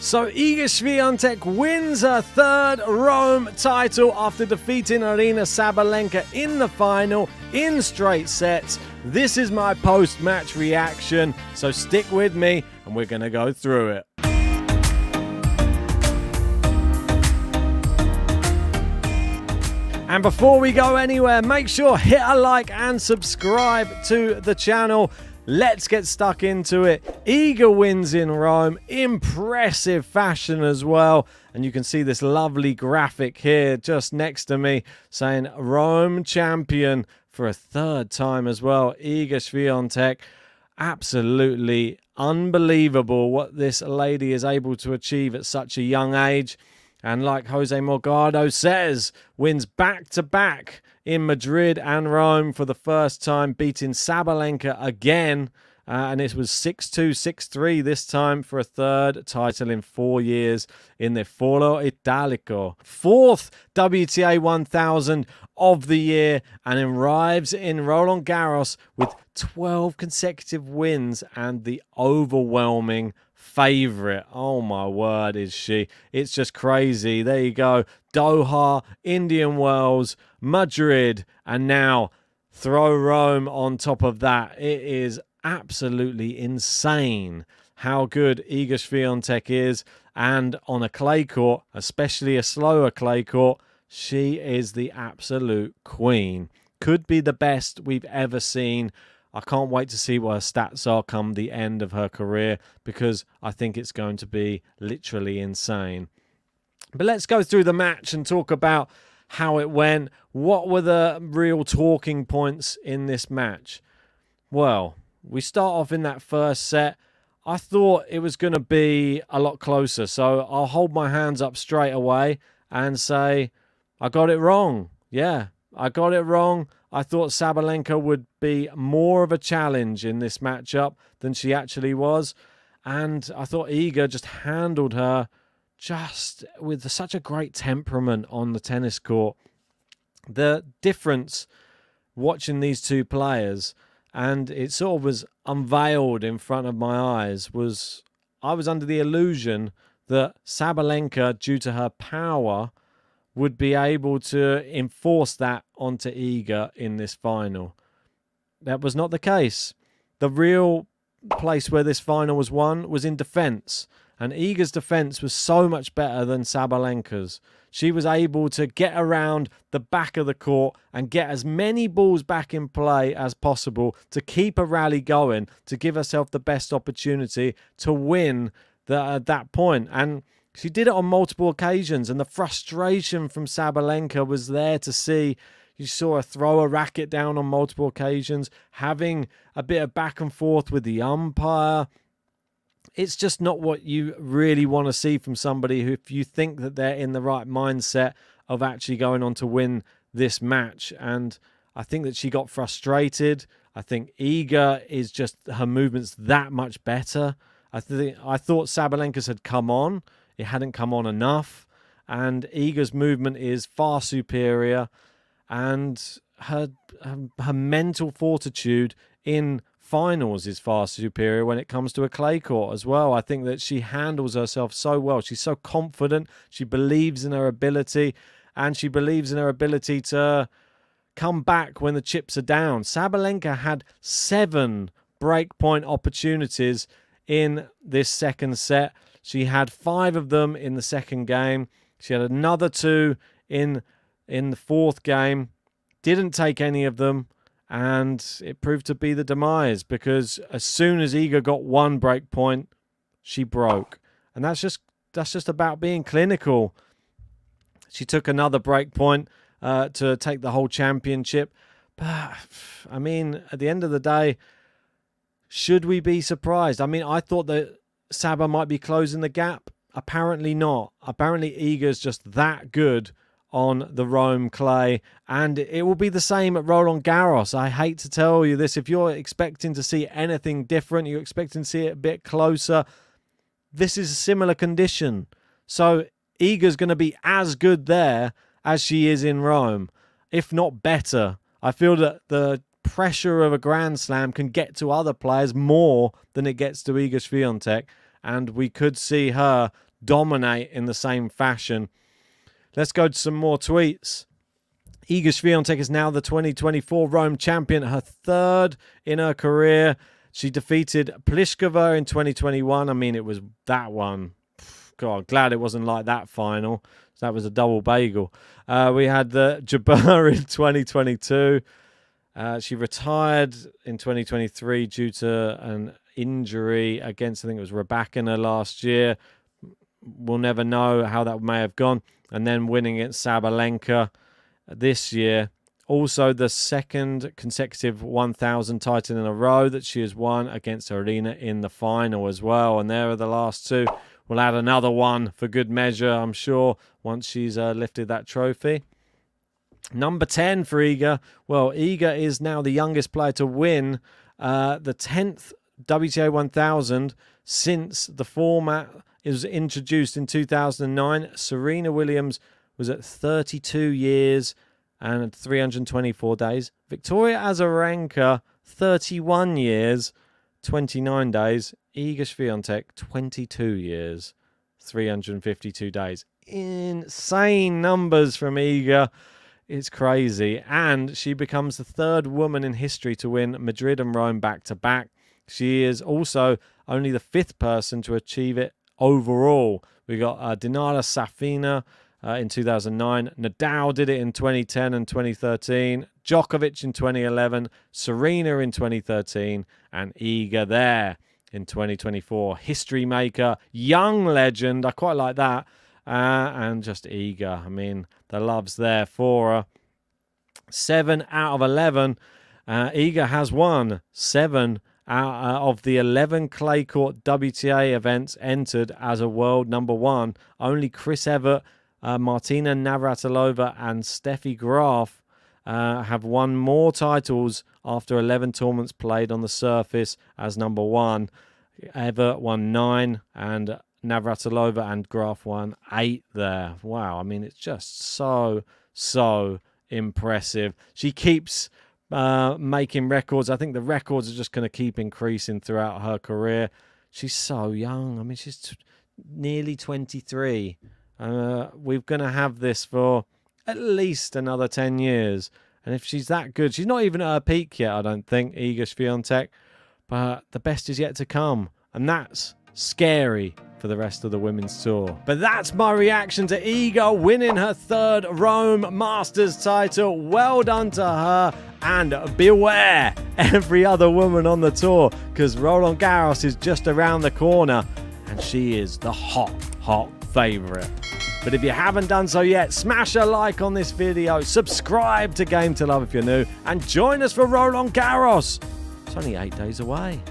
So Iga Swiatek wins her third Rome title after defeating Aryna Sabalenka in the final in straight sets. This is my post-match reaction, so stick with me and we're going to go through it. And before we go anywhere, make sure hit a like and subscribe to the channel. Let's get stuck into it. Iga wins in Rome. Impressive fashion as well. And you can see this lovely graphic here just next to me saying Rome Champion for a third time as well. Iga Swiatek. Absolutely unbelievable what this lady is able to achieve at such a young age. And like Jose Morgado says, wins back-to-back in Madrid and Rome for the first time, beating Sabalenka again. And it was 6-2, 6-3 this time for a third title in 4 years in the Foro Italico. Fourth WTA 1000 of the year and arrives in Roland Garros with 12 consecutive wins and the overwhelming favorite. Oh my word, is she. It's just crazy. There you go. Doha, Indian Wells, Madrid, and now throw Rome on top of that. It is absolutely insane how good Iga Swiatek is, and on a clay court, especially a slower clay court, she is the absolute queen. Could be the best we've ever seen. I can't wait to see what her stats are come the end of her career, because I think it's going to be literally insane. But let's go through the match and talk about how it went. What were the real talking points in this match? Well, we start off in that first set. I thought it was going to be a lot closer, so I'll hold my hands up straight away and say I got it wrong. Yeah, I got it wrong. I thought Sabalenka would be more of a challenge in this matchup than she actually was. And I thought Iga just handled her just with such a great temperament on the tennis court. The difference watching these two players, and it sort of was unveiled in front of my eyes, was I was under the illusion that Sabalenka, due to her power, would be able to enforce that onto Iga in this final. That was not the case. The real place where this final was won was in defence. And Iga's defence was so much better than Sabalenka's. She was able to get around the back of the court and get as many balls back in play as possible to keep a rally going, to give herself the best opportunity to win at that point. And she did it on multiple occasions, and the frustration from Sabalenka was there to see. You saw her throw a racket down on multiple occasions, having a bit of back and forth with the umpire. It's just not what you really want to see from somebody who, if you think that they're in the right mindset of actually going on to win this match. And I think that she got frustrated. I think Iga is just, her movement's that much better. I thought Sabalenka's had come on. It hadn't come on enough, and Iga's movement is far superior, and her mental fortitude in finals is far superior when it comes to a clay court as well. I think that she handles herself so well. She's so confident. She believes in her ability, and she believes in her ability to come back when the chips are down. Sabalenka had 7 breakpoint opportunities in this second set. She had 5 of them in the second game. She had another 2 in the fourth game. Didn't take any of them. And it proved to be the demise, because as soon as Iga got 1 break point, she broke. And that's just about being clinical. She took another break point to take the whole championship. But, I mean, at the end of the day, should we be surprised? I mean, I thought that Saba might be closing the gap. Apparently not. Apparently Iga's just that good on the Rome clay, and it will be the same at Roland Garros. I hate to tell you this. If you're expecting to see anything different, you're expecting to see it a bit closer, this is a similar condition. So Iga's going to be as good there as she is in Rome, if not better. I feel that the pressure of a Grand Slam can get to other players more than it gets to Iga Swiatek, and we could see her dominate in the same fashion. Let's go to some more tweets. Iga Swiatek is now the 2024 Rome Champion, her third in her career. She defeated Pliskova in 2021. I mean, it was that one. God, glad it wasn't like that final. That was a double bagel. We had the Jabeur in 2022. She retired in 2023 due to an injury against, I think it was Rybakina last year. We'll never know how that may have gone. And then winning against Sabalenka this year. Also, the second consecutive 1,000 title in a row that she has won against Aryna in the final as well. And there are the last two. We'll add another one for good measure, I'm sure, once she's lifted that trophy. Number 10 for Iga. Well, Iga is now the youngest player to win the 10th WTA 1000 since the format was introduced in 2009. Serena Williams was at 32 years and 324 days. Victoria Azarenka, 31 years, 29 days. Iga Swiatek, 22 years, 352 days. Insane numbers from Iga. It's crazy. And she becomes the third woman in history to win Madrid and Rome back-to-back. She is also only the fifth person to achieve it overall. We got Dinara Safina in 2009. Nadal did it in 2010 and 2013. Djokovic in 2011. Serena in 2013. And Iga there in 2024. History maker, young legend. I quite like that. And just Iga. I mean, the love's there for her. 7 out of 11. Iga has won 7 out of the 11 clay court WTA events entered as a world number 1. Only Chris Evert, Martina Navratilova and Steffi Graf have won more titles after 11 tournaments played on the surface as number 1. Evert won 9 and Navratilova and Graf won 8 there. Wow, I mean, it's just so impressive. She keeps making records. I think the records are just going to keep increasing throughout her career. She's so young. I mean, she's nearly 23. We're going to have this for at least another 10 years. And if she's that good, she's not even at her peak yet, I don't think, Iga Swiatek. But the best is yet to come. And that's scary for the rest of the women's tour. But that's my reaction to Iga winning her third Rome Masters title. Well done to her. And beware every other woman on the tour, because Roland Garros is just around the corner. And she is the hot favourite. But if you haven't done so yet, smash a like on this video, subscribe to Game to Love if you're new, and join us for Roland Garros. It's only 8 days away.